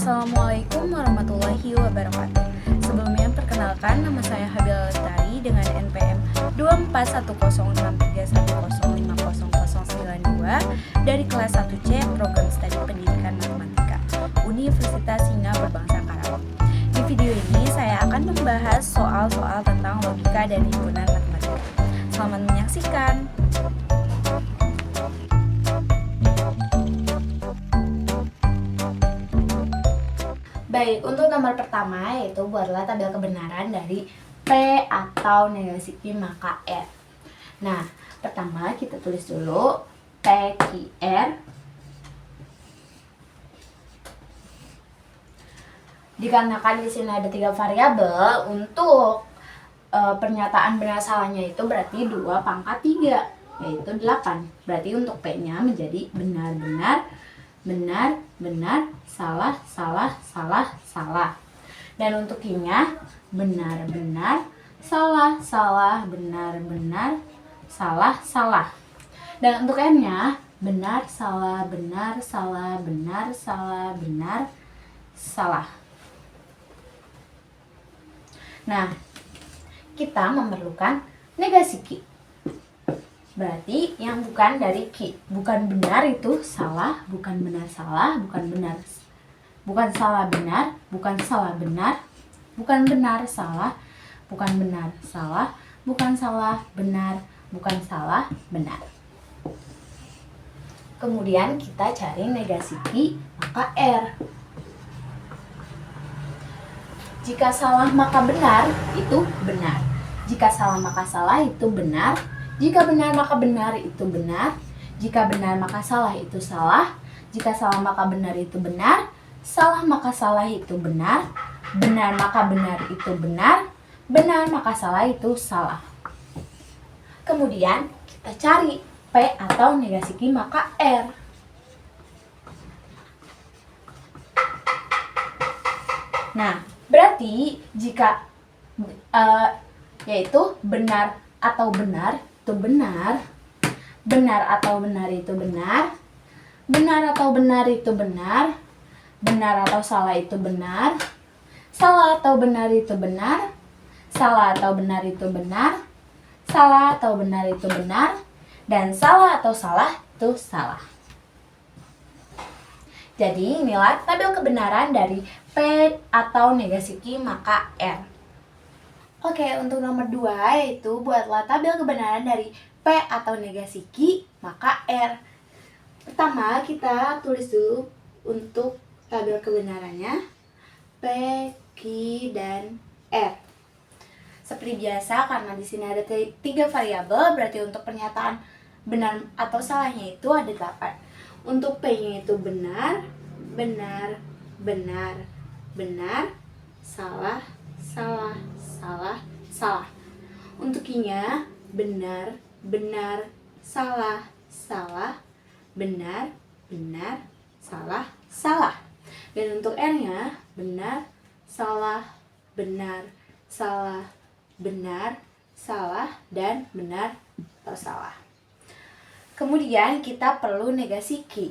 Assalamualaikum warahmatullahi wabarakatuh. Sebelumnya perkenalkan, nama saya Habila Lestari dengan NPM 24106310500092 dari kelas 1C Program Studi Pendidikan Matematika Universitas Hina Berbangsa Karawang. Di video ini saya akan membahas soal-soal tentang logika dan himpunan matematika. Selamat menyaksikan. Baik, untuk nomor pertama yaitu buatlah tabel kebenaran dari P atau negasi Q maka R. Nah, pertama kita tulis dulu P, Q, R. Dikarenakan di sini ada 3 variabel, untuk pernyataan benar salahnya itu berarti 2 pangkat 3, yaitu 8. Berarti untuk P-nya menjadi benar-benar, benar-benar, salah, salah, salah, salah. Dan untuk Q-nya benar-benar, salah, salah, benar-benar, salah, salah. Dan untuk M-nya benar, salah, benar, salah, benar, salah, benar, salah. Nah, kita memerlukan negasi Q. Berarti yang bukan dari Q, bukan benar itu salah, bukan benar salah, bukan benar, bukan salah benar, bukan salah benar, bukan benar salah, bukan benar salah, bukan salah benar, bukan salah benar. Kemudian kita cari negasi Q maka R. Jika salah maka benar, itu benar. Jika salah maka salah, itu benar. Jika benar maka benar, itu benar. Jika benar maka salah, itu salah. Jika salah maka benar, itu benar. Salah maka salah, itu benar. Benar maka benar, itu benar. Benar maka salah, itu salah. Kemudian kita cari P atau negasi Q maka R. Nah, berarti jika yaitu benar atau benar itu benar, benar atau benar itu benar, benar atau benar itu benar, benar atau salah itu benar, salah atau benar itu benar, salah atau benar itu benar, salah atau benar itu benar, dan salah atau salah itu salah. Jadi inilah tabel kebenaran dari P atau negasi Q maka R. Oke, untuk nomor 2 yaitu buatlah tabel kebenaran dari P atau negasi Q maka R. Pertama kita tulis dulu untuk tabel kebenarannya P, Q, dan R. Seperti biasa, karena di sini ada 3 variabel, berarti untuk pernyataan benar atau salahnya itu ada 8. Untuk P-nya itu benar, benar, benar, benar, salah, salah, salah, salah. Untuk Q-nya benar, benar, salah, salah, benar, benar, salah, salah. Dan untuk R-nya benar, salah, benar, salah, benar, salah, dan benar atau salah. Kemudian kita perlu negasi Q.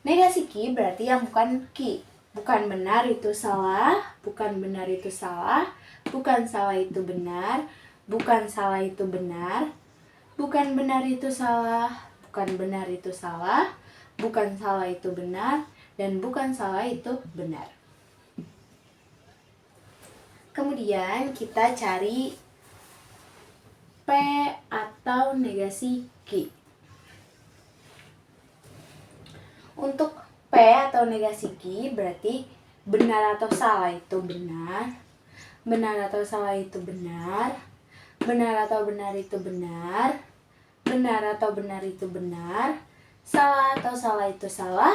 Negasi Q berarti yang bukan Q. Bukan benar itu salah, bukan benar itu salah, bukan salah itu benar, bukan salah itu benar, bukan benar itu salah, bukan benar itu salah, bukan salah itu benar, dan bukan salah itu benar. Kemudian kita cari P atau negasi Q. Untuk P atau negasi Q berarti benar atau salah itu benar, benar atau salah itu benar, benar atau benar itu benar, benar atau benar itu benar, salah atau salah itu salah,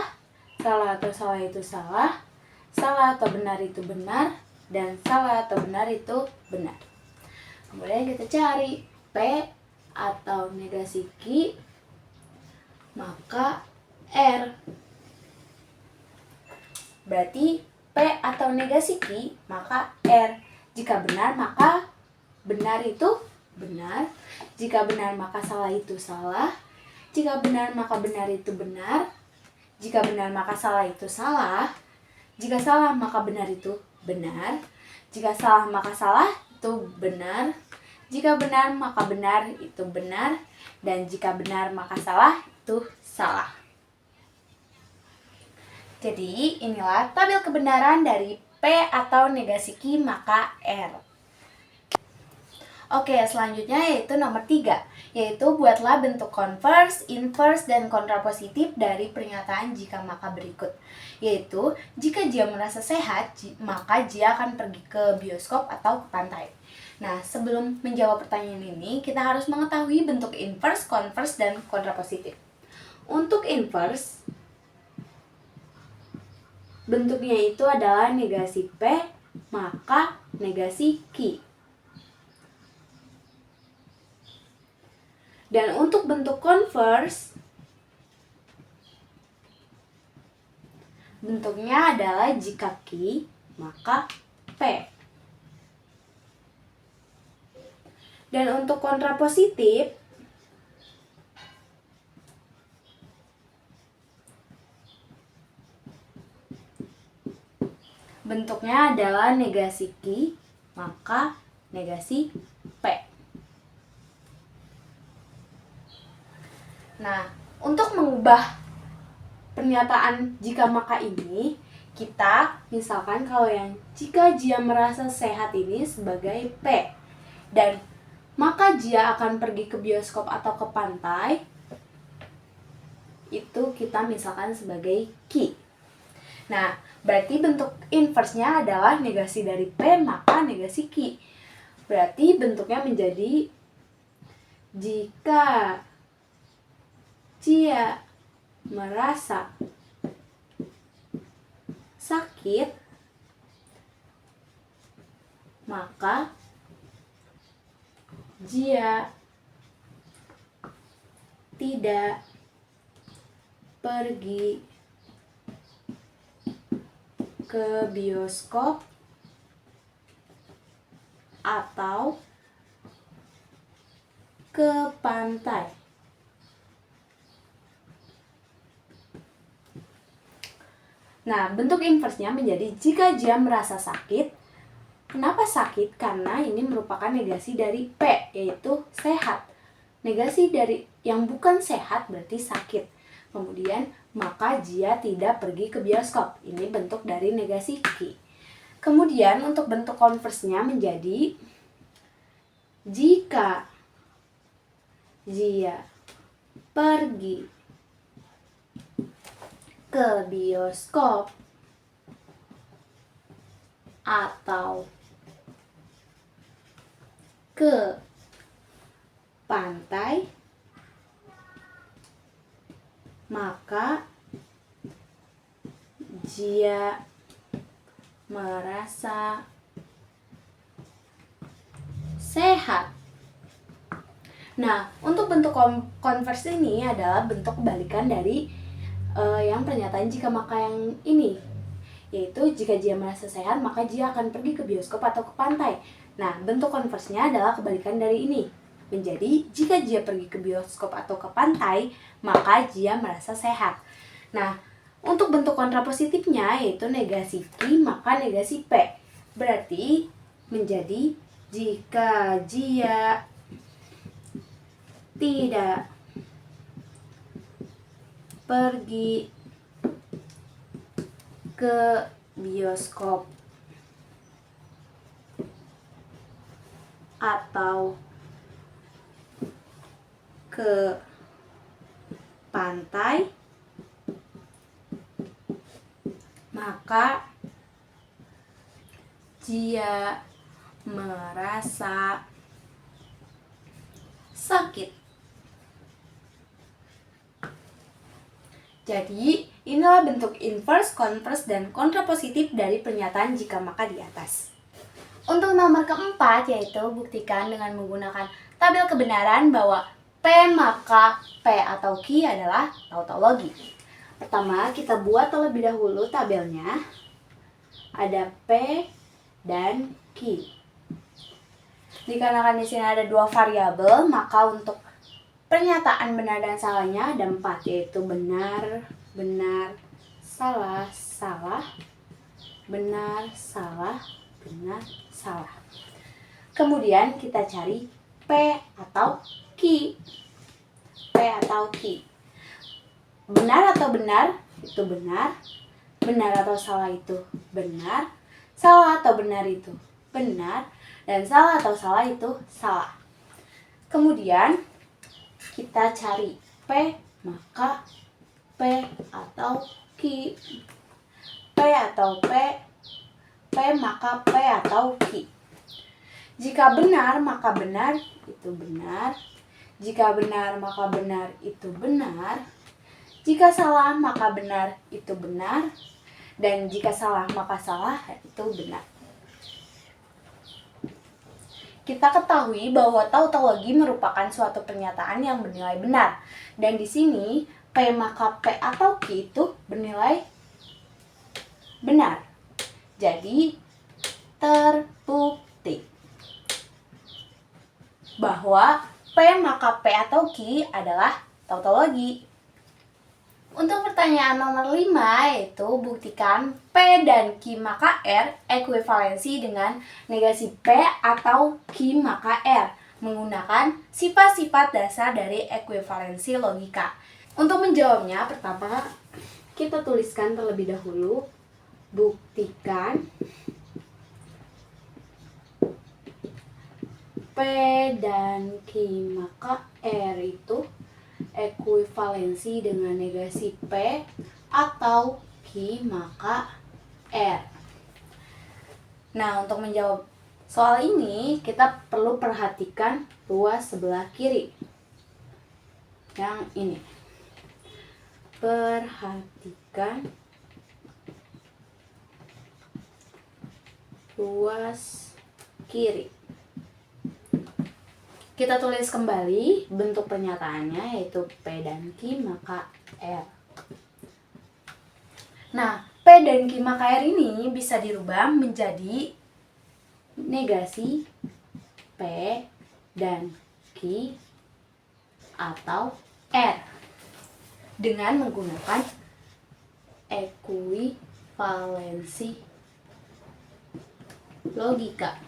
salah atau salah itu salah, salah atau benar itu benar, dan salah atau benar itu benar. Kemudian kita cari P atau negasi Q maka R. Berarti P atau negasi Q maka R. Jika benar maka benar itu benar. Jika benar maka salah itu salah. Jika benar maka benar itu benar. jika benar maka salah itu salah, jika salah maka benar itu benar, jika salah maka salah itu benar, jika benar maka benar itu benar, dan jika benar maka salah itu salah. Jadi inilah tabel kebenaran dari P atau negasi Q maka R. Oke, selanjutnya yaitu nomor 3, yaitu buatlah bentuk converse, inverse, dan kontrapositif dari pernyataan jika maka berikut. Yaitu, jika dia merasa sehat, maka dia akan pergi ke bioskop atau ke pantai. Nah, sebelum menjawab pertanyaan ini, kita harus mengetahui bentuk inverse, converse, dan kontrapositif. Untuk inverse, bentuknya itu adalah negasi P, maka negasi Q. Dan untuk bentuk converse, bentuknya adalah jika Q, maka P. Dan untuk kontrapositif, bentuknya adalah negasi Q, maka negasi P. Nah, untuk mengubah pernyataan jika maka ini, kita misalkan kalau yang jika dia merasa sehat ini sebagai P, dan maka dia akan pergi ke bioskop atau ke pantai, itu kita misalkan sebagai Q. Nah, berarti bentuk inverse-nya adalah negasi dari P maka negasi Q. Berarti bentuknya menjadi jika dia merasa sakit, maka dia tidak pergi ke bioskop atau ke pantai. Nah, bentuk inverse-nya menjadi jika dia merasa sakit. Kenapa sakit? Karena ini merupakan negasi dari P, yaitu sehat. Negasi dari yang bukan sehat berarti sakit. Kemudian, maka dia tidak pergi ke bioskop. Ini bentuk dari negasi Q. Kemudian, untuk bentuk converse-nya menjadi jika dia pergi ke bioskop atau ke pantai, maka dia merasa sehat. Nah, untuk bentuk converse ini adalah bentuk kebalikan dari yang pernyataan jika maka yang ini, yaitu jika dia merasa sehat maka dia akan pergi ke bioskop atau ke pantai. Nah, bentuk converse-nya adalah kebalikan dari ini, menjadi jika dia pergi ke bioskop atau ke pantai maka dia merasa sehat. Nah, untuk bentuk kontrapositifnya yaitu negasi Q maka negasi P, berarti menjadi jika dia tidak pergi ke bioskop atau ke pantai, maka dia merasa sakit. Jadi, inilah bentuk inverse, converse, dan kontrapositif dari pernyataan jika maka di atas. Untuk nomor keempat, yaitu buktikan dengan menggunakan tabel kebenaran bahwa P maka P atau Q adalah tautologi. Pertama, kita buat terlebih dahulu tabelnya. Ada P dan Q. Dikarenakan di sini ada dua variabel, maka untuk pernyataan benar dan salahnya ada 4, yaitu benar, benar, salah, salah, benar, salah, benar, salah. Kemudian kita cari P atau Q. P atau Q. Benar atau benar itu benar, benar atau salah itu benar, salah atau benar itu benar, dan salah atau salah itu salah. Kemudian kita cari P, maka P atau Q. P atau P, P maka P atau Q. Jika benar maka benar itu benar, jika benar maka benar itu benar, jika salah maka benar itu benar, dan jika salah maka salah itu benar. Kita ketahui bahwa tautologi merupakan suatu pernyataan yang bernilai benar, dan di sini P maka P atau Q itu bernilai benar. Jadi terbukti bahwa P maka P atau Q adalah tautologi. Untuk pertanyaan nomor 5 yaitu buktikan P dan Q maka R ekuivalensi dengan negasi P atau Q maka R menggunakan sifat-sifat dasar dari ekuivalensi logika. Untuk menjawabnya, pertama kita tuliskan terlebih dahulu buktikan P dan Q maka R itu ekuivalensi dengan negasi P atau Q maka R. Nah, untuk menjawab soal ini kita perlu perhatikan ruas sebelah kiri. Yang ini. Perhatikan ruas kiri. Kita tulis kembali bentuk pernyataannya yaitu P dan Q maka R. Nah, P dan Q maka R ini bisa dirubah menjadi negasi P dan Q atau R dengan menggunakan ekuivalensi logika.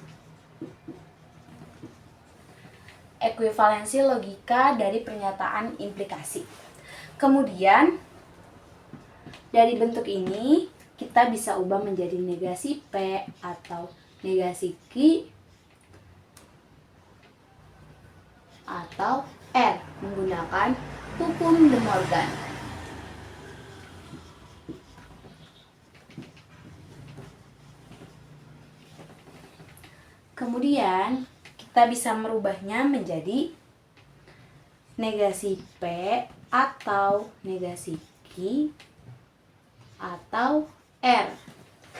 Ekuivalensi logika dari pernyataan implikasi. Kemudian dari bentuk ini kita bisa ubah menjadi negasi P atau negasi Q atau R menggunakan hukum De Morgan. Kemudian kita bisa merubahnya menjadi negasi P atau negasi Q atau R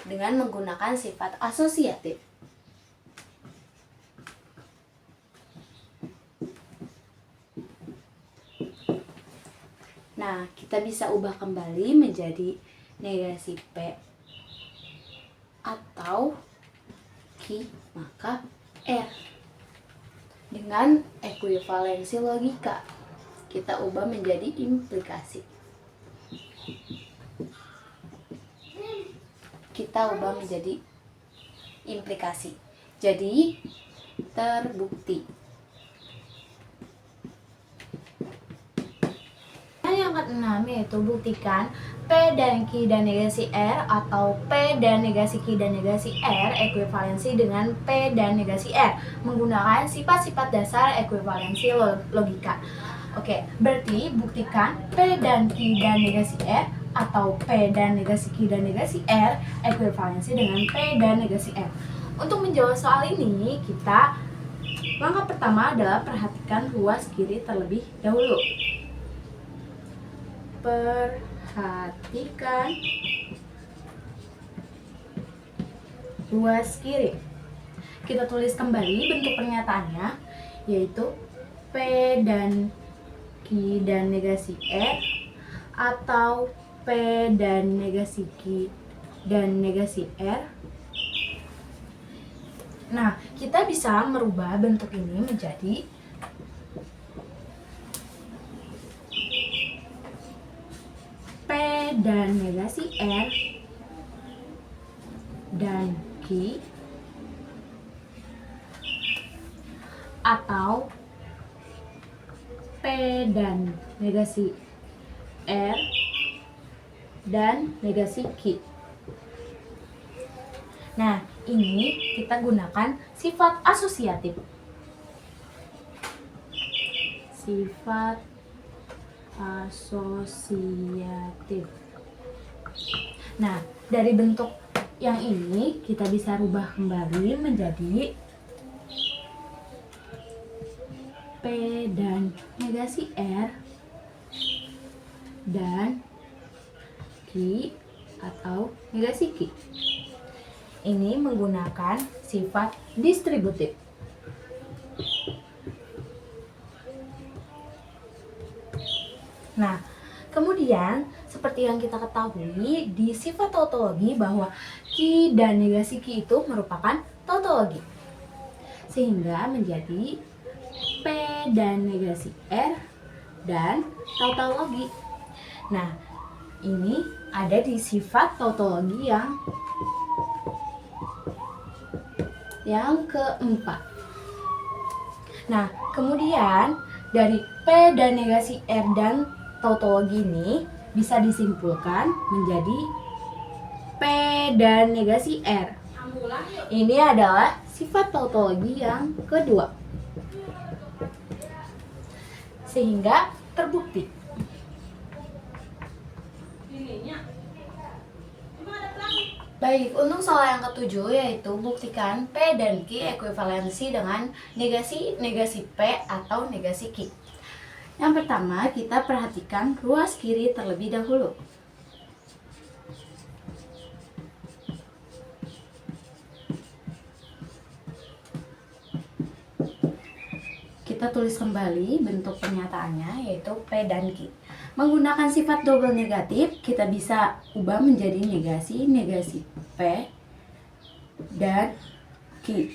dengan menggunakan sifat asosiatif. Nah, kita bisa ubah kembali menjadi negasi P atau Q maka R. Dengan ekuivalensi logika, kita ubah menjadi implikasi. Kita ubah menjadi implikasi. Jadi, terbukti. Yang keenam yaitu buktikan P dan Q dan negasi R atau P dan negasi Q dan negasi R ekuivalensi dengan P dan negasi R menggunakan sifat-sifat dasar ekuivalensi logika. Oke, berarti buktikan P dan Q dan negasi R atau P dan negasi Q dan negasi R ekuivalensi dengan P dan negasi R. Untuk menjawab soal ini, langkah pertama adalah perhatikan ruas kiri terlebih dahulu. Perhatikan ruas kiri. Kita tulis kembali bentuk pernyataannya yaitu P dan Q dan negasi R atau P dan negasi Q dan negasi R. Nah, kita bisa merubah bentuk ini menjadi P dan negasi R dan Q, atau P dan negasi R dan negasi Q. Nah, ini kita gunakan sifat asosiatif. Sifat asosiatif. Nah, dari bentuk yang ini kita bisa rubah kembali menjadi P dan negasi R dan Q atau negasi Q. Ini menggunakan sifat distributif. Nah, kemudian seperti yang kita ketahui di sifat tautologi bahwa Q dan negasi Q itu merupakan tautologi. Sehingga menjadi P dan negasi R dan tautologi. Nah, ini ada di sifat tautologi yang keempat. Nah, kemudian dari P dan negasi R dan tautologi ini bisa disimpulkan menjadi P dan negasi R. Ini adalah sifat tautologi yang kedua. Sehingga terbukti. Baik, untuk soal yang ketujuh yaitu buktikan P dan Q ekuivalensi dengan negasi P atau negasi Q. Yang pertama, kita perhatikan ruas kiri terlebih dahulu. Kita tulis kembali bentuk pernyataannya yaitu P dan Q. Menggunakan sifat double negatif, kita bisa ubah menjadi negasi P dan Q.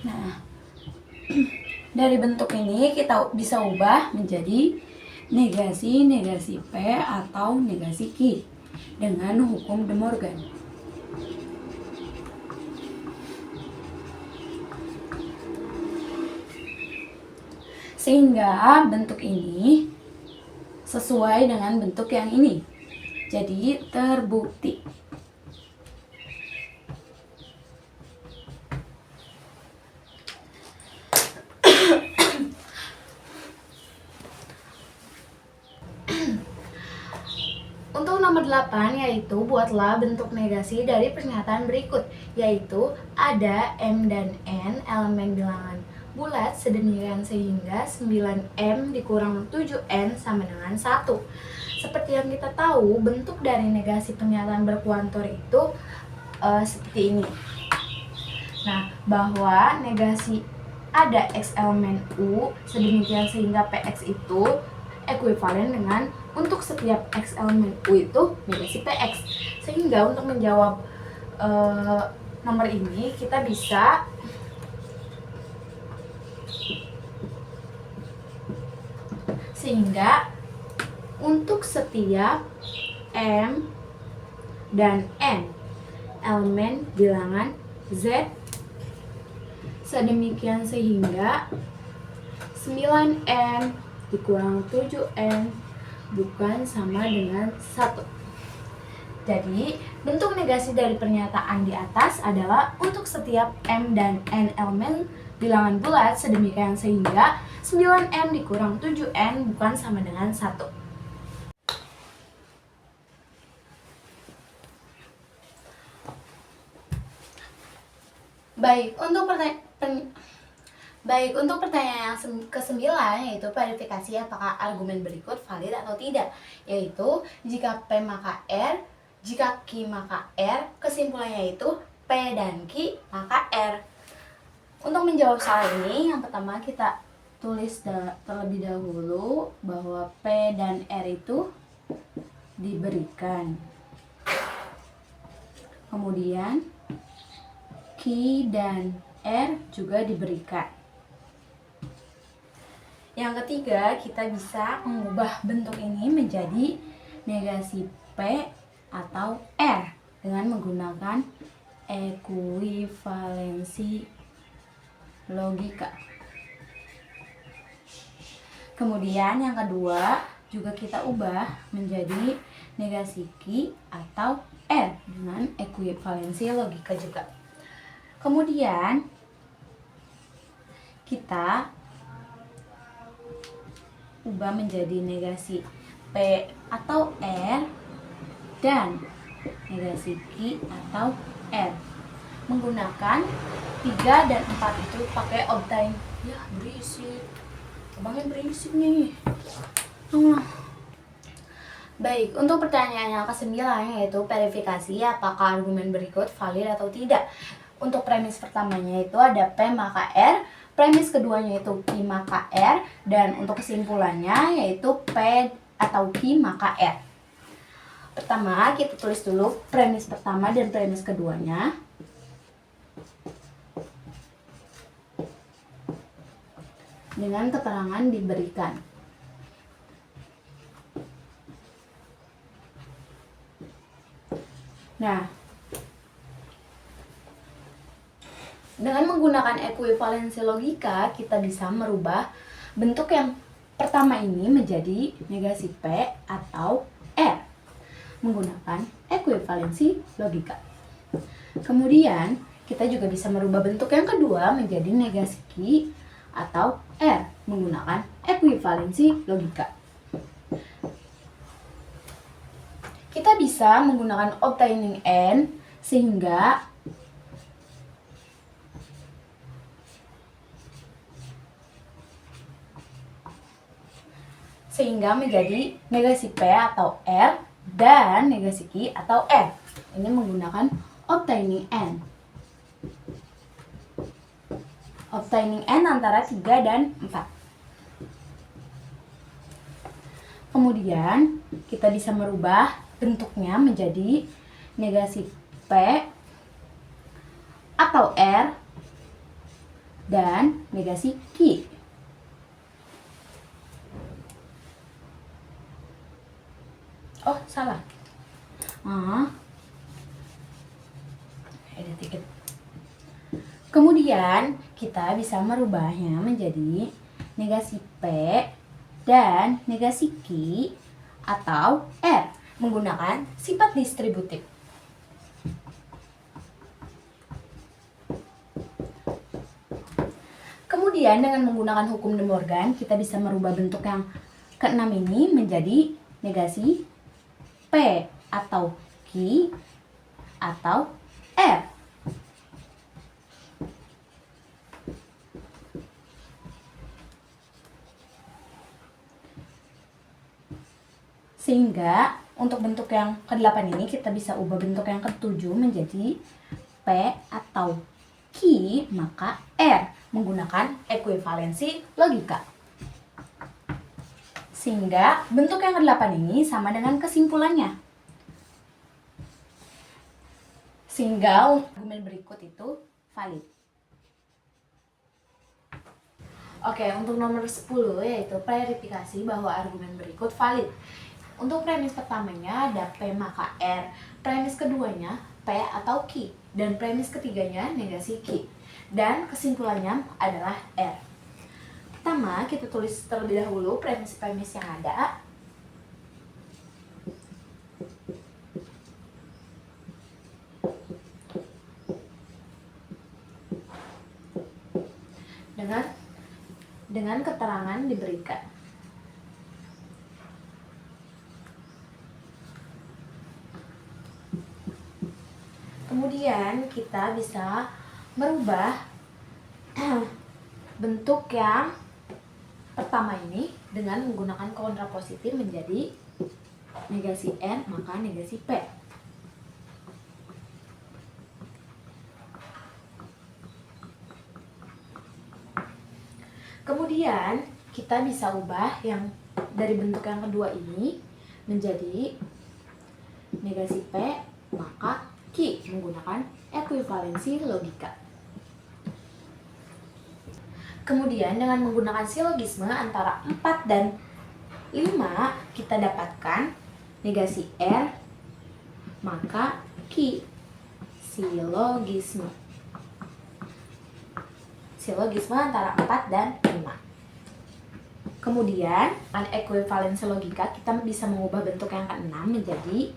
Nah, dari bentuk ini kita bisa ubah menjadi negasi P atau negasi Q dengan hukum De Morgan. Sehingga bentuk ini sesuai dengan bentuk yang ini. Jadi terbukti. Untuk nomor 8 yaitu buatlah bentuk negasi dari pernyataan berikut, yaitu ada M dan N elemen bilangan bulat sedemikian sehingga 9M dikurang 7N sama dengan 1. Seperti yang kita tahu, bentuk dari negasi pernyataan berkuantor itu seperti ini. Nah, bahwa negasi ada X elemen U sedemikian sehingga PX itu ekuivalen dengan untuk setiap X elemen U itu negasi PX. Sehingga untuk menjawab nomor ini kita bisa sehingga untuk setiap M dan N elemen bilangan Z sedemikian sehingga 9N dikurang 7N bukan sama dengan 1. Jadi, bentuk negasi dari pernyataan di atas adalah untuk setiap M dan N elemen bilangan bulat sedemikian sehingga 9M dikurang 7N bukan sama dengan 1. Baik, untuk pertanyaan yang ke-9 yaitu verifikasi apakah argumen berikut valid atau tidak, yaitu jika P maka R, jika Q maka R, kesimpulannya yaitu P dan Q maka R. Untuk menjawab soal ini, yang pertama kita tulis terlebih dahulu bahwa P dan R itu diberikan. Kemudian Q dan R juga diberikan. Yang ketiga, kita bisa mengubah bentuk ini menjadi negasi P atau R dengan menggunakan ekuivalensi logika. Kemudian yang kedua juga kita ubah menjadi negasi Q atau R dengan ekuivalensi logika juga. Kemudian kita ubah menjadi negasi P atau R dan negasi Q atau R menggunakan 3 dan 4 itu pakai obtain. Ya berisik, abangnya berisik nih. Baik, untuk pertanyaan yang ke-9 yaitu verifikasi apakah argumen berikut valid atau tidak. Untuk premis pertamanya itu ada P maka R, premis keduanya itu Q maka R, dan untuk kesimpulannya yaitu P atau Q maka R. Pertama, kita tulis dulu premis pertama dan premis keduanya. Dengan keterangan diberikan. Nah, dengan menggunakan ekuivalensi logika, kita bisa merubah bentuk yang pertama ini menjadi negasi P atau R menggunakan ekuivalensi logika. Kemudian, kita juga bisa merubah bentuk yang kedua menjadi negasi Q atau R menggunakan ekuivalensi logika. Kita bisa menggunakan obtaining N sehingga menjadi negasi P atau R dan negasi Q atau R. Ini menggunakan obtaining N. Obtaining N antara 3 dan 4. Kemudian kita bisa merubah bentuknya menjadi negasi P atau R dan negasi Q. Oh, salah. Ada dikit. Kemudian kita bisa merubahnya menjadi negasi P dan negasi Q atau R menggunakan sifat distributif. Kemudian dengan menggunakan hukum De Morgan, kita bisa merubah bentuk yang keenam ini menjadi negasi P atau Q atau R. Sehingga untuk bentuk yang ke-8 ini kita bisa ubah bentuk yang ke-7 menjadi P atau Q maka R menggunakan ekuivalensi logika. Sehingga bentuk yang ke-8 ini sama dengan kesimpulannya. Sehingga argumen berikut itu valid. Oke, untuk nomor 10 yaitu verifikasi bahwa argumen berikut valid. Untuk premis pertamanya ada P maka R, premis keduanya P atau Q, dan premis ketiganya negasi Q. Dan kesimpulannya adalah R. Pertama, kita tulis terlebih dahulu premis-premis yang ada. Dengan keterangan diberikan. Kemudian kita bisa merubah bentuk yang pertama ini dengan menggunakan kontrapositif menjadi negasi N maka negasi P. Kemudian kita bisa ubah yang dari bentuk yang kedua ini menjadi negasi P maka Q menggunakan ekuivalensi logika. Kemudian dengan menggunakan silogisme antara 4 dan 5 kita dapatkan negasi R maka Q. Silogisme. Silogisme antara 4 dan 5. Kemudian dengan ekuivalensi logika kita bisa mengubah bentuk yang keenam menjadi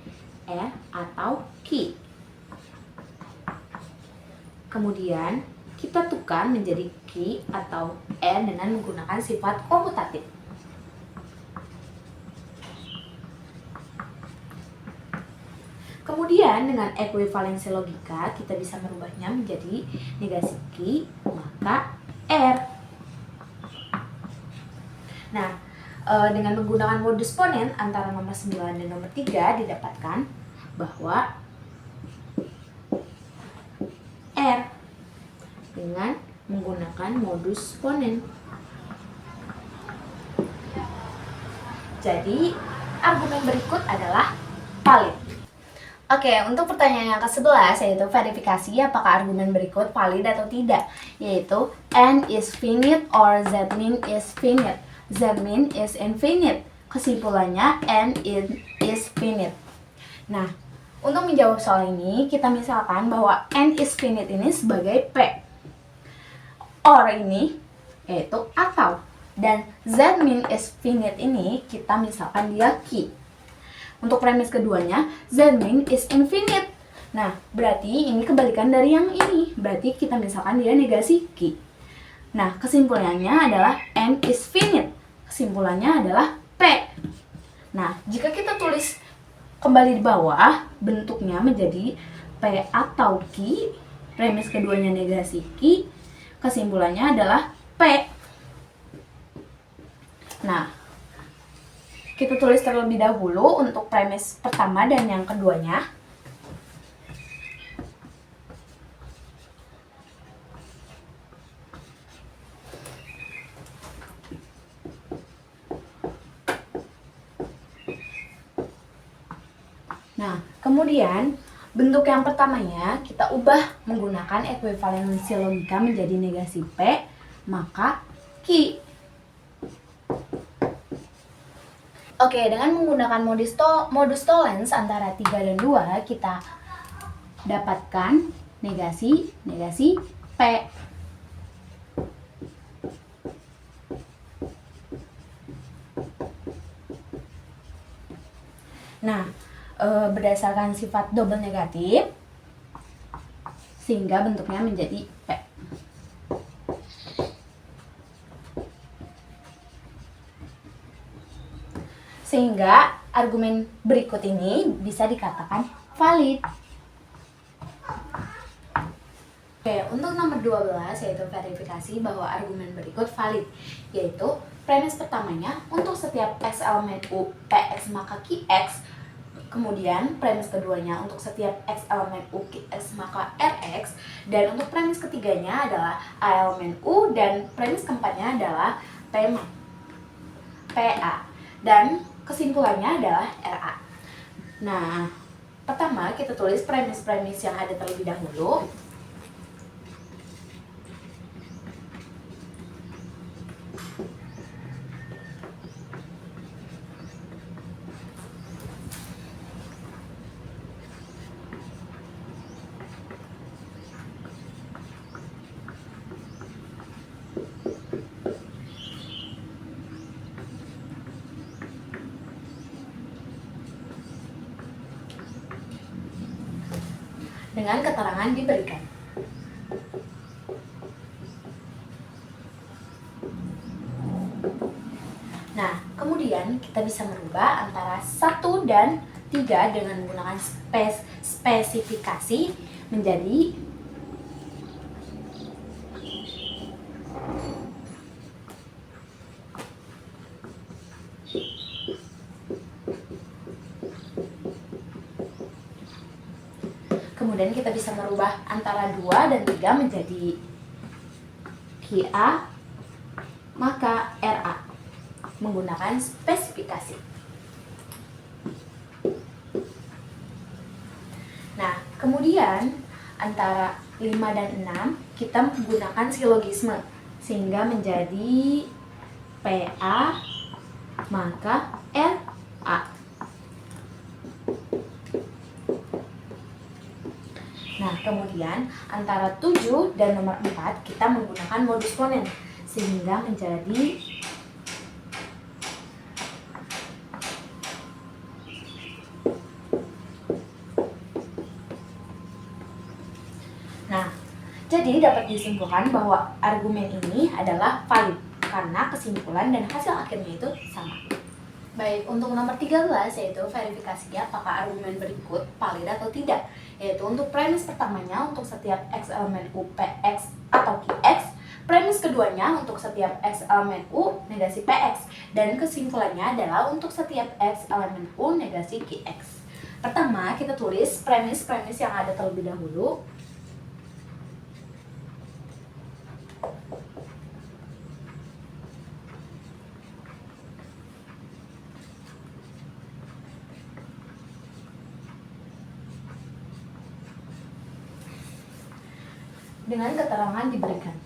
R atau Q. Kemudian kita tukar menjadi Q atau R dengan menggunakan sifat komutatif. Kemudian dengan ekuivalensi logika kita bisa merubahnya menjadi negasi Q maka R. Nah, dengan menggunakan modus ponen antara nomor 9 dan nomor 3 didapatkan bahwa R dengan menggunakan modus ponen. Jadi, argumen berikut adalah valid. Oke, untuk pertanyaan yang ke-11 yaitu verifikasi apakah argumen berikut valid atau tidak, yaitu N is finite or Z min is finite. Z min is infinite. Kesimpulannya N is finite. Nah, untuk menjawab soal ini kita misalkan bahwa N is finite ini sebagai P. Or ini yaitu atau, dan Z min is finite ini kita misalkan dia Q. Untuk premis keduanya, Z min is infinite. Nah, berarti ini kebalikan dari yang ini. Berarti kita misalkan dia negasi Q. Nah, kesimpulannya adalah N is finite. Kesimpulannya adalah P. Nah, jika kita tulis kembali di bawah, bentuknya menjadi P atau Q. Premis keduanya negasi Q. Kesimpulannya adalah P. Nah, kita tulis terlebih dahulu untuk premis pertama dan yang keduanya. Nah, kemudian bentuk yang pertamanya kita ubah menggunakan ekuivalensi logika menjadi negasi P, maka Q. Oke, dengan menggunakan modus tollens antara 3 dan 2, kita dapatkan negasi P. Nah, berdasarkan sifat double negatif, sehingga bentuknya menjadi P. Sehingga argumen berikut ini bisa dikatakan valid. Oke, untuk nomor 12 yaitu verifikasi bahwa argumen berikut valid, yaitu premis pertamanya untuk setiap X elemen U PX maka QX. Kemudian premis keduanya untuk setiap X elemen U QX maka RX. Dan untuk premis ketiganya adalah A elemen U dan premis keempatnya adalah PA. Dan kesimpulannya adalah RA. Nah, pertama kita tulis premis-premis yang ada terlebih dahulu. Dengan keterangan diberikan. Nah, kemudian kita bisa merubah antara 1 dan 3 dengan menggunakan spesifikasi menjadi kemudian kita bisa merubah antara 2 dan 3 menjadi QA maka RA menggunakan spesifikasi. Nah, Kemudian antara 5 dan 6 kita menggunakan silogisme sehingga menjadi PA maka RA. Nah, kemudian antara 7 dan nomor 4 kita menggunakan modus ponen sehingga menjadi jadi dapat disimpulkan bahwa argumen ini adalah valid karena kesimpulan dan hasil akhirnya itu sama. Baik, untuk nomor 13 yaitu verifikasi apakah argumen berikut valid atau tidak. Yaitu untuk premis pertamanya untuk setiap X elemen U PX atau QX, premis keduanya untuk setiap X elemen U negasi PX, dan kesimpulannya adalah untuk setiap X elemen U negasi QX. Pertama, kita tulis premis-premis yang ada terlebih dahulu. Dengan keterangan diberikan.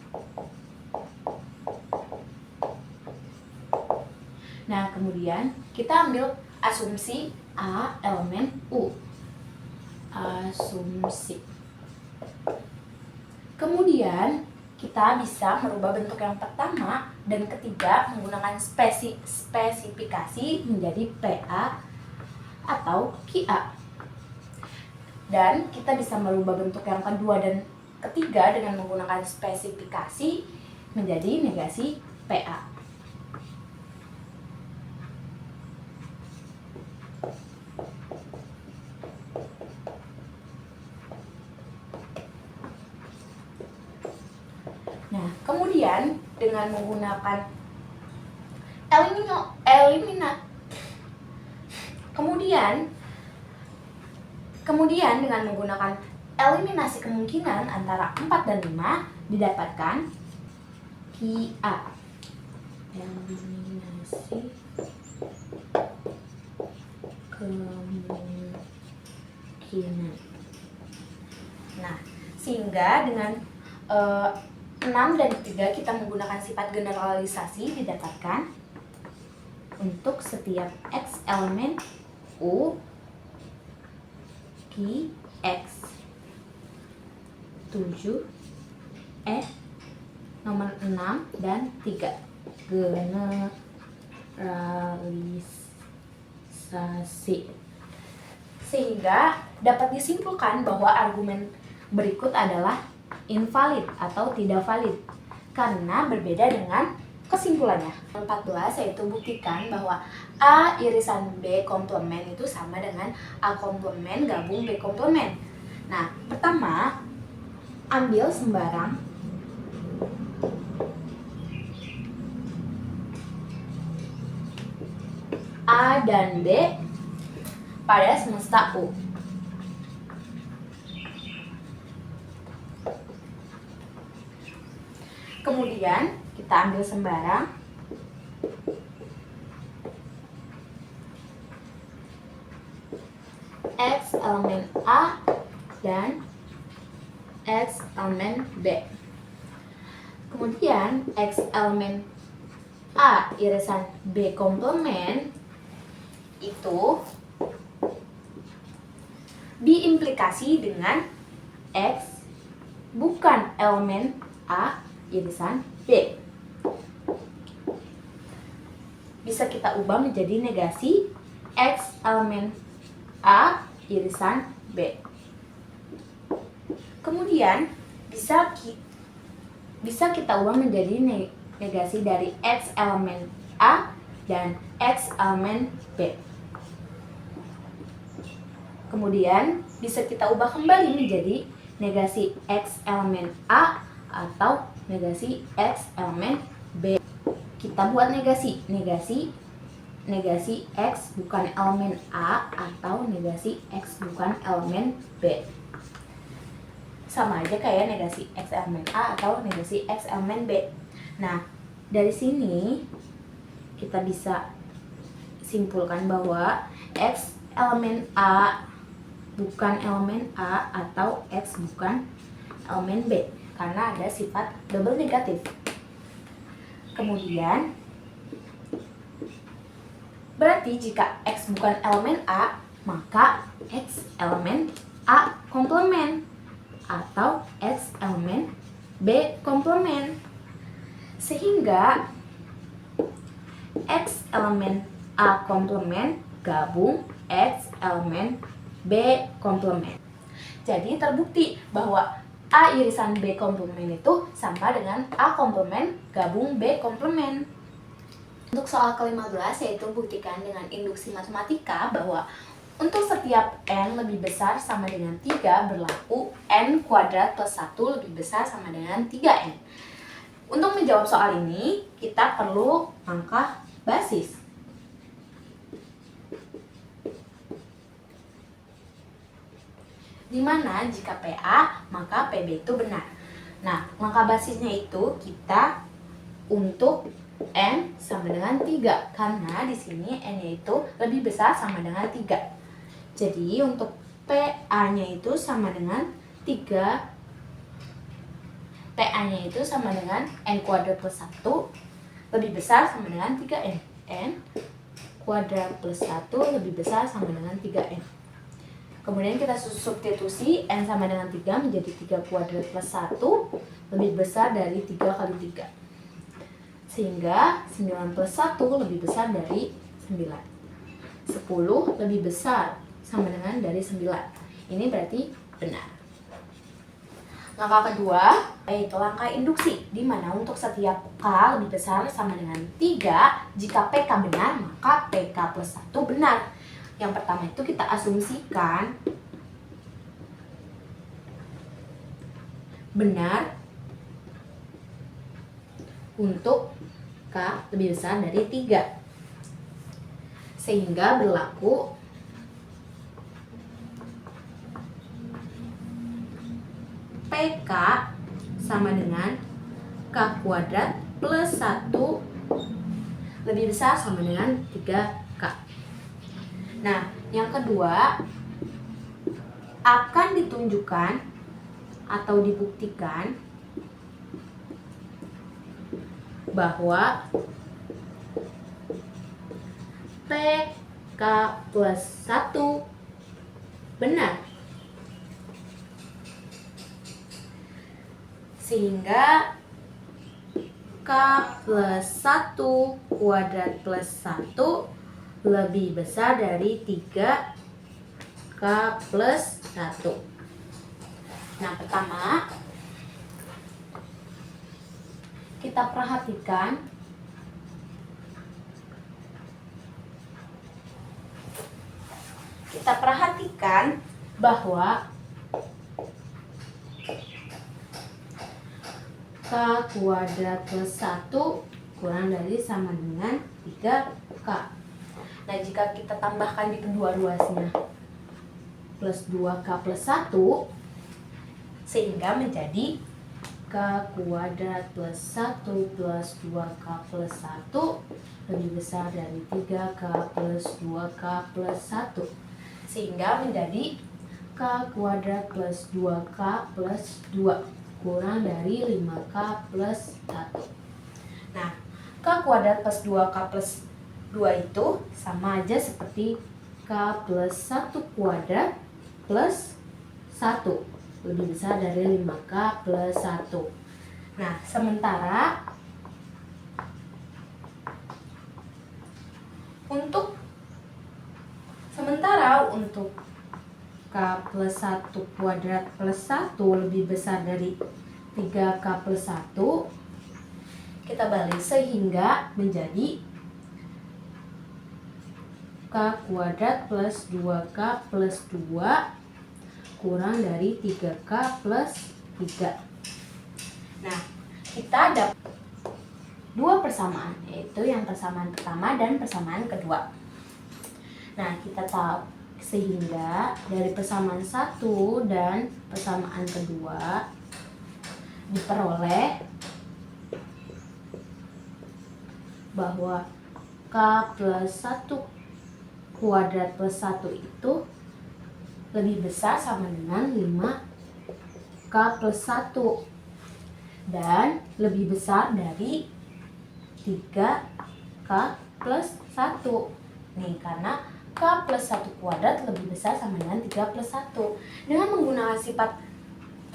Nah, kemudian kita ambil asumsi A elemen U. Asumsi. Kemudian kita bisa merubah bentuk yang pertama dan ketiga menggunakan spesifikasi menjadi PA atau QA. Dan kita bisa merubah bentuk yang kedua dan ketiga dengan menggunakan spesifikasi menjadi negasi PA. Nah, kemudian dengan menggunakan kemudian dengan menggunakan eliminasi kemungkinan antara 4 dan 5 didapatkan QA. Eliminasi kemungkinan. Nah, sehingga dengan 6 dan 3 kita menggunakan sifat generalisasi didapatkan untuk setiap X elemen U QX 7 nomor 6 dan 3 generalisasi, sehingga dapat disimpulkan bahwa argumen berikut adalah invalid atau tidak valid karena berbeda dengan kesimpulannya. 14 yaitu buktikan bahwa A irisan B komplement itu sama dengan A komplement gabung B komplement. Nah, pertama ambil sembarang A dan B pada semesta U. Kemudian kita ambil sembarang X elemen A dan X elemen B. Kemudian X elemen A irisan B komplement itu diimplikasi dengan X bukan elemen A irisan B. Bisa kita ubah menjadi negasi X elemen A irisan B. Kemudian bisa kita ubah menjadi negasi dari X elemen A dan X elemen B. Kemudian bisa kita ubah kembali menjadi negasi X elemen A atau negasi X elemen B. Kita buat negasi X bukan elemen A atau negasi X bukan elemen B. Sama aja kayak negasi X elemen A atau negasi X elemen B. Nah, dari sini kita bisa simpulkan bahwa X elemen A bukan elemen A atau X bukan elemen B, karena ada sifat double negatif. Kemudian, berarti jika X bukan elemen A, maka X elemen A komplement atau X elemen B komplement. Sehingga X elemen A komplement gabung X elemen B komplement. Jadi terbukti bahwa A irisan B komplement itu sama dengan A komplement gabung B komplement. Untuk soal ke-15 yaitu buktikan dengan induksi matematika bahwa untuk setiap N lebih besar sama dengan 3 berlaku N kuadrat plus 1 lebih besar sama dengan 3N. Untuk menjawab soal ini, kita perlu langkah basis. Dimana jika PA, maka PB itu benar. Nah, langkah basisnya itu kita untuk N sama dengan 3, karena di sini N-nya itu lebih besar sama dengan 3. Jadi untuk PA-nya itu sama dengan 3, PA-nya itu sama dengan N kuadrat plus 1 lebih besar sama dengan 3N. N kuadrat plus 1 lebih besar sama dengan 3N. Kemudian kita substitusi, N sama dengan 3 menjadi 3 kuadrat plus 1 lebih besar dari 3 kali 3. Sehingga 9 plus 1 lebih besar dari 9. 10 lebih besar sama dengan dari 9. Ini berarti benar. Langkah kedua yaitu langkah induksi, di mana untuk setiap K lebih besar sama dengan 3, jika PK benar maka PK plus 1 benar. Yang pertama itu kita asumsikan benar untuk K lebih besar dari 3. Sehingga berlaku PK sama dengan K kuadrat plus 1 lebih besar sama dengan 3K. Nah, yang kedua akan ditunjukkan atau dibuktikan bahwa PK plus 1 benar. Sehingga K plus 1 kuadrat plus 1 lebih besar dari 3K plus 1. Nah, pertama kita perhatikan bahwa K kuadrat plus 1 kurang dari sama dengan 3K. Nah, jika kita tambahkan di kedua ruasnya plus 2K plus 1, sehingga menjadi K kuadrat plus 1 plus 2K plus 1 lebih besar dari 3K plus 2K plus 1. Sehingga menjadi K kuadrat plus 2K plus 2 kurang dari 5K plus 1. Nah, K kuadrat plus 2K plus 2 itu sama aja seperti K plus 1 kuadrat plus 1 lebih besar dari 5K plus 1. Nah, sementara untuk K plus 1 kuadrat plus 1 lebih besar dari 3K plus 1, kita balik sehingga menjadi K kuadrat plus 2K plus 2 kurang dari 3K plus 3. Nah, kita ada dua persamaan, yaitu yang persamaan pertama dan persamaan kedua. Nah, kita tahu sehingga dari persamaan 1 dan persamaan kedua diperoleh bahwa K plus 1 kuadrat plus 1 itu lebih besar sama dengan 5K plus 1 dan lebih besar dari 3K plus 1. Nih, karena K plus 1 kuadrat lebih besar sama dengan 3 plus 1. Dengan menggunakan sifat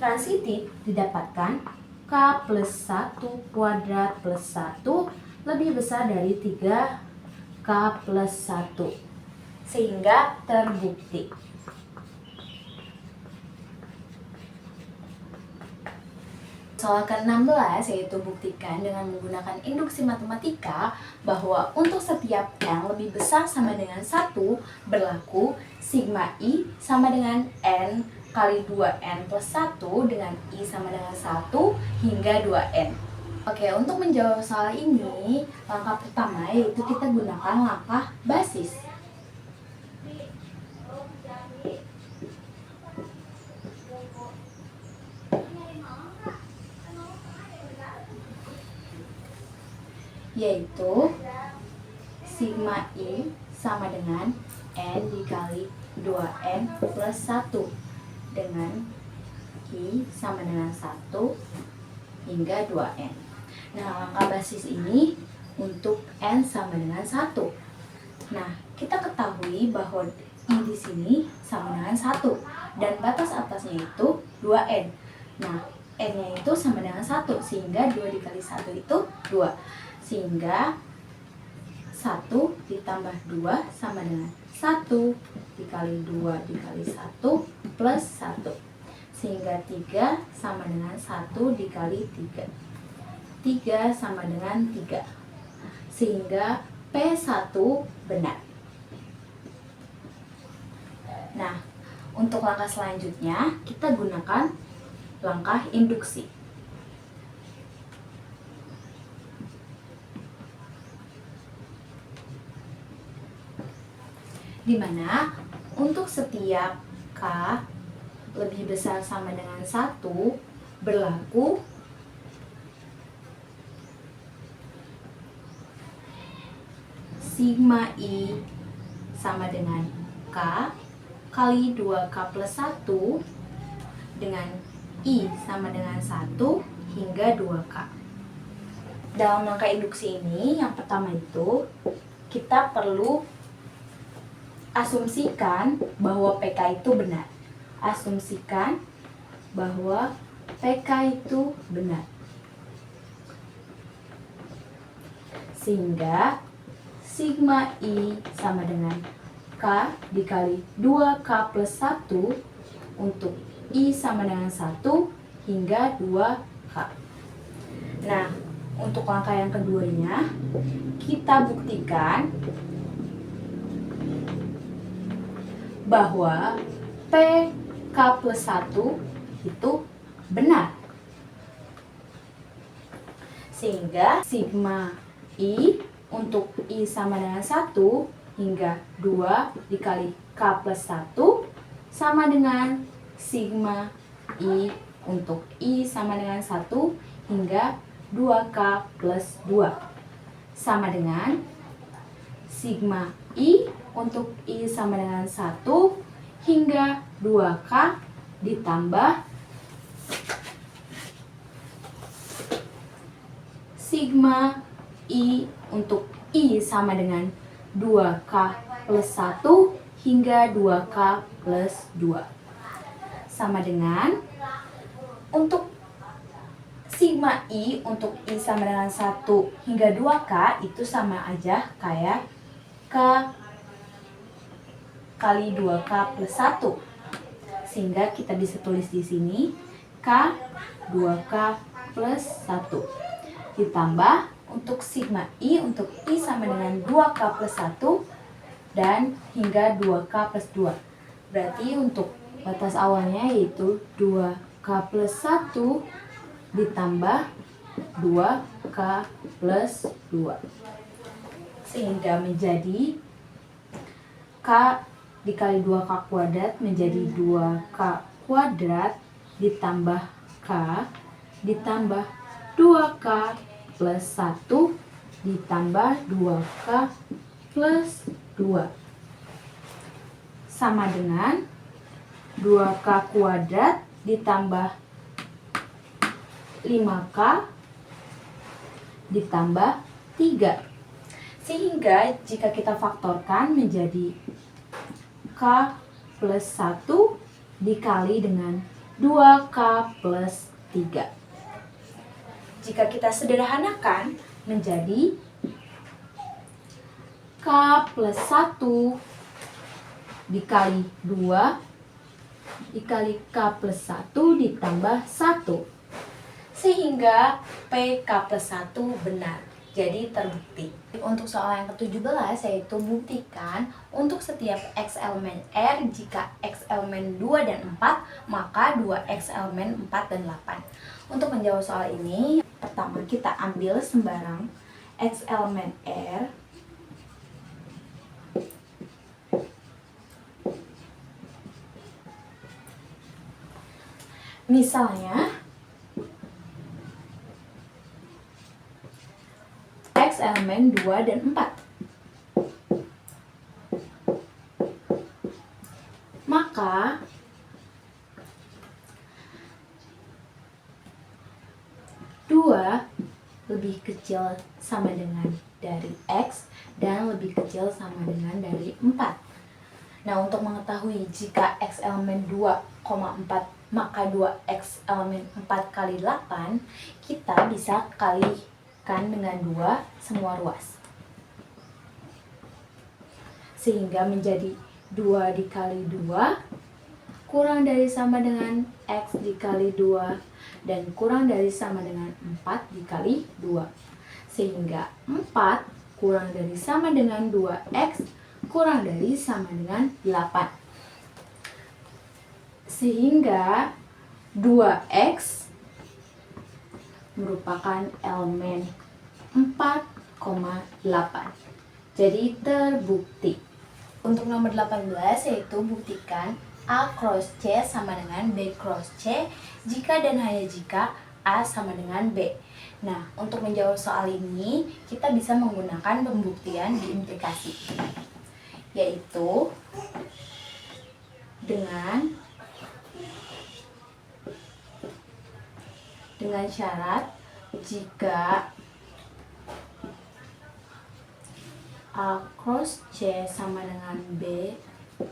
transitif didapatkan K plus 1 kuadrat plus 1 lebih besar dari 3K plus 1. Sehingga terbukti. Soal ke-16 yaitu buktikan dengan menggunakan induksi matematika bahwa untuk setiap N lebih besar sama dengan 1 berlaku sigma I sama dengan N kali 2N plus 1 dengan I sama dengan 1 hingga 2N. Oke, untuk menjawab soal ini, langkah pertama yaitu kita gunakan langkah basis. Yaitu sigma I sama dengan N dikali 2N plus 1 dengan I sama dengan 1 hingga 2N. Nah, langkah basis ini untuk N sama dengan 1. Nah, kita ketahui bahwa I di sini sama dengan 1 dan batas atasnya itu 2N. Nah, N-nya itu sama dengan 1 sehingga 2 dikali 1 itu 2. Sehingga 1 ditambah 2 sama dengan 1 dikali 2 dikali 1 plus 1. Sehingga 3 sama dengan 1 dikali 3. 3 sama dengan 3. Sehingga P1 benar. Nah, untuk langkah selanjutnya kita gunakan langkah induksi. Di mana untuk setiap K lebih besar sama dengan 1 berlaku sigma I sama dengan K kali 2K plus 1 dengan I sama dengan 1 hingga 2K. Dalam langkah induksi ini, yang pertama itu kita perlu asumsikan bahwa PK itu benar. Asumsikan bahwa PK itu benar. Sehingga sigma I sama dengan K dikali 2K plus 1 untuk I sama dengan 1 hingga 2K. Nah, untuk langkah yang keduanya, kita buktikan bahwa PK plus 1 itu benar. Sehingga sigma I untuk I sama dengan 1 hingga 2 dikali K plus 1 sama dengan sigma I untuk I sama dengan 1 hingga 2K plus 2 sama dengan sigma I untuk I sama dengan 1 hingga 2K ditambah sigma I untuk I sama dengan 2K plus 1 hingga 2K plus 2 sama dengan untuk sigma I untuk I sama dengan 1 hingga 2K itu sama aja kayak K kali 2K plus 1. Sehingga kita bisa tulis di sini K 2K plus 1. Ditambah untuk sigma I untuk I sama dengan 2K plus 1 dan hingga 2K plus 2. Berarti untuk batas awalnya yaitu 2K plus 1 ditambah 2K plus 2. Sehingga menjadi K dikali 2K kuadrat menjadi 2K kuadrat ditambah K ditambah 2K plus 1 ditambah 2K plus 2 sama dengan 2K kuadrat ditambah 5K ditambah 3. Sehingga jika kita faktorkan menjadi K plus 1 dikali dengan 2K plus 3. Jika kita sederhanakan menjadi K plus 1 dikali 2 dikali K plus 1 ditambah 1. Sehingga PK plus 1 benar. Jadi terbukti. Untuk soal yang ke-17 yaitu buktikan untuk setiap X elemen R jika X elemen 2 dan 4 maka 2X elemen 4 dan 8. Untuk menjawab soal ini, pertama kita ambil sembarang X elemen R. Misalnya X elemen 2 dan 4. Maka dua lebih kecil sama dengan dari X dan lebih kecil sama dengan dari 4. Nah, untuk mengetahui jika X elemen 2,4 maka 2X elemen 4 kali 8, kita bisa kalikan dengan 2 semua ruas. Sehingga menjadi 2 dikali 2 kurang dari sama dengan X dikali 2 dan kurang dari sama dengan 4 dikali 2. Sehingga 4 kurang dari sama dengan 2X kurang dari sama dengan 8. Sehingga 2X merupakan elemen 4,8. Jadi terbukti. Untuk nomor 18 yaitu buktikan A cross C sama dengan B cross C jika dan hanya jika A sama dengan B. Nah, untuk menjawab soal ini kita bisa menggunakan pembuktian diimplikasi, yaitu dengan syarat jika A cross C sama dengan B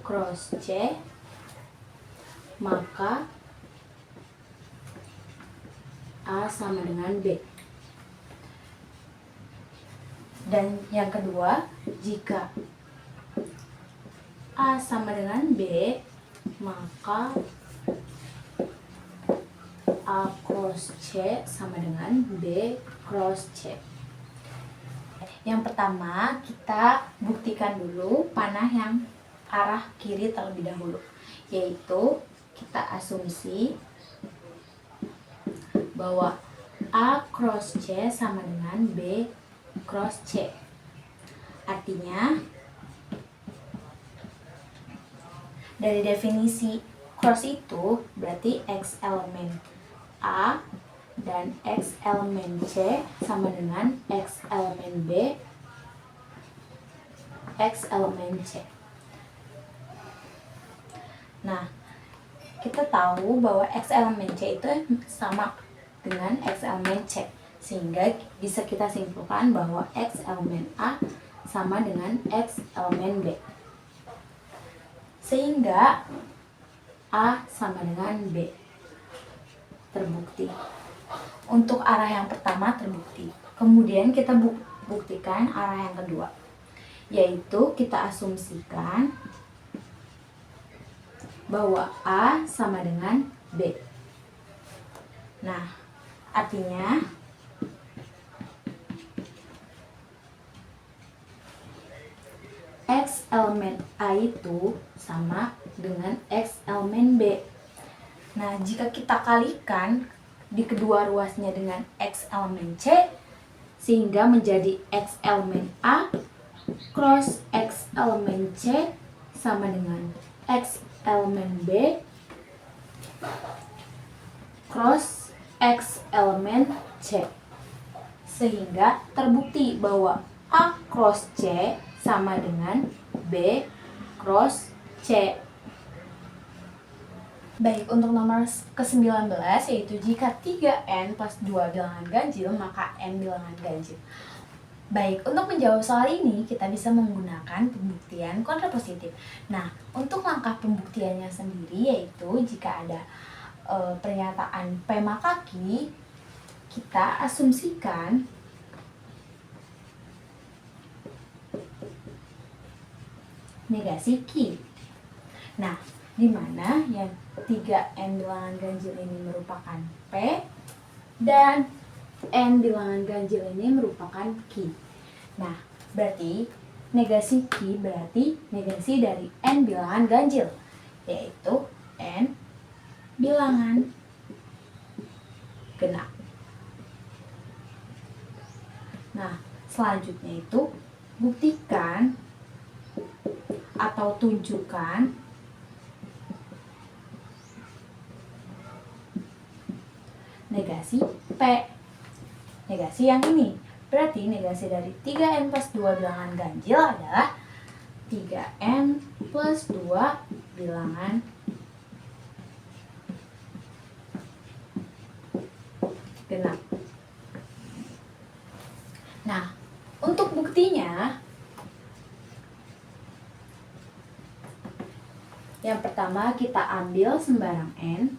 cross C, maka A sama dengan B. Dan yang kedua, jika A sama dengan B, maka A cross C sama dengan B cross C. Yang pertama, kita buktikan dulu panah yang arah kiri terlebih dahulu, yaitu kita asumsi bahwa A cross C sama dengan B cross C. Artinya, dari definisi cross itu berarti X elemen A dan X elemen C sama dengan X elemen B, X elemen C. Nah, kita tahu bahwa X elemen C itu sama dengan X elemen C, sehingga bisa kita simpulkan bahwa X elemen A sama dengan X elemen B. Sehingga A sama dengan B. Terbukti. Untuk arah yang pertama terbukti. Kemudian kita buktikan arah yang kedua, yaitu kita asumsikan bahwa A sama dengan B. Nah, artinya X elemen A itu sama dengan X elemen B. Nah, jika kita kalikan di kedua ruasnya dengan X elemen C, sehingga menjadi X elemen A cross X elemen C sama dengan X elemen B cross X elemen C. Sehingga terbukti bahwa A cross C sama dengan B cross C. Baik, untuk nomor ke-19 yaitu jika 3n plus 2 bilangan ganjil, maka n bilangan ganjil. Baik, untuk menjawab soal ini kita bisa menggunakan pembuktian kontrapositif. Nah, untuk langkah pembuktiannya sendiri yaitu jika ada pernyataan P maka Q, kita asumsikan negasi Q. Nah, di mana yang 3n bilangan ganjil ini merupakan P dan n bilangan ganjil ini merupakan Q. Nah, berarti negasi Q berarti negasi dari n bilangan ganjil, yaitu n bilangan genap. Nah, selanjutnya itu buktikan atau tunjukkan negasi P. Negasi yang ini. Berarti negasi dari 3n plus 2 bilangan ganjil adalah 3n plus 2 bilangan genap. Nah, untuk buktinya, yang pertama kita ambil sembarang n.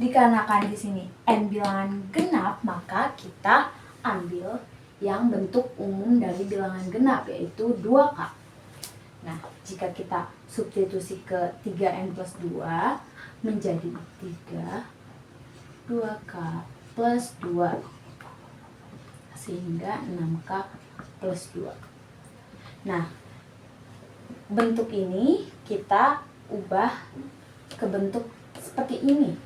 Dikarenakan di sini n bilangan genap, maka kita ambil yang bentuk umum dari bilangan genap, yaitu 2K. Nah, jika kita substitusi ke 3n plus 2 menjadi 3, 2K plus 2, sehingga 6K plus 2. Nah, bentuk ini kita ubah ke bentuk seperti ini,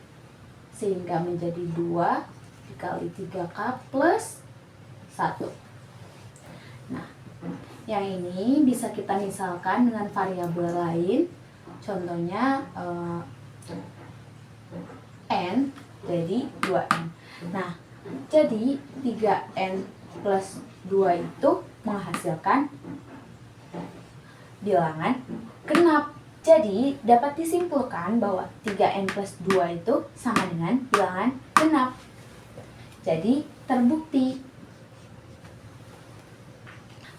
sehingga menjadi 2 dikali 3K plus 1. Nah, yang ini bisa kita misalkan dengan variabel lain, contohnya n jadi 2n. Nah, jadi 3n plus 2 itu menghasilkan bilangan genap. Jadi, dapat disimpulkan bahwa 3n plus 2 itu sama dengan bilangan genap. Jadi, terbukti.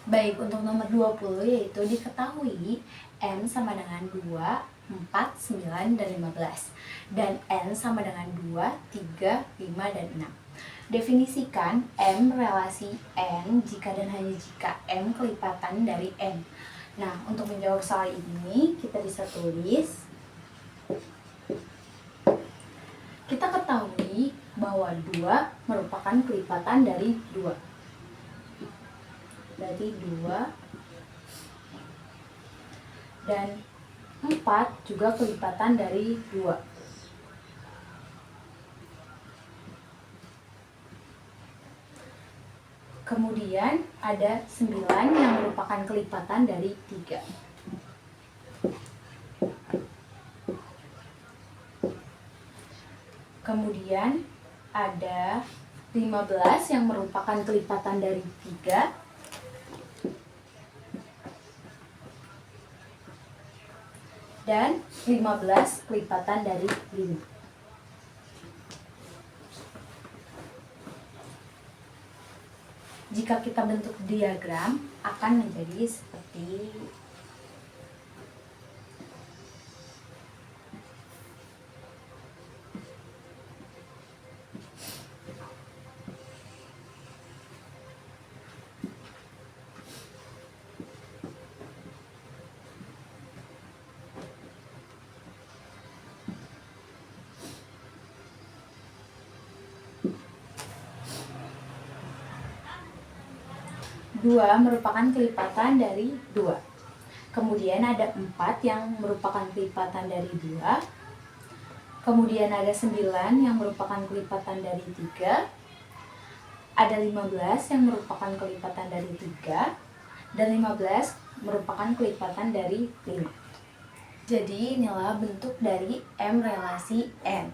Baik, untuk nomor 20 yaitu diketahui m sama dengan 2, 4, 9, dan 15. Dan n sama dengan 2, 3, 5, dan 6. Definisikan m relasi n jika dan hanya jika m kelipatan dari n. Nah, untuk menjawab soal ini, kita bisa tulis. Kita ketahui bahwa 2 merupakan kelipatan dari 2. Berarti 2. Dan 4 juga kelipatan dari 2. Kemudian ada 9 yang merupakan kelipatan dari 3. Kemudian ada 15 yang merupakan kelipatan dari 3. Dan 15 kelipatan dari 5. Jika kita bentuk diagram, akan menjadi seperti dua merupakan kelipatan dari 2. Kemudian ada 4 yang merupakan kelipatan dari 2. Kemudian ada 9 yang merupakan kelipatan dari 3. Ada 15 yang merupakan kelipatan dari 3. Dan 15 merupakan kelipatan dari 5. Jadi inilah bentuk dari M relasi N.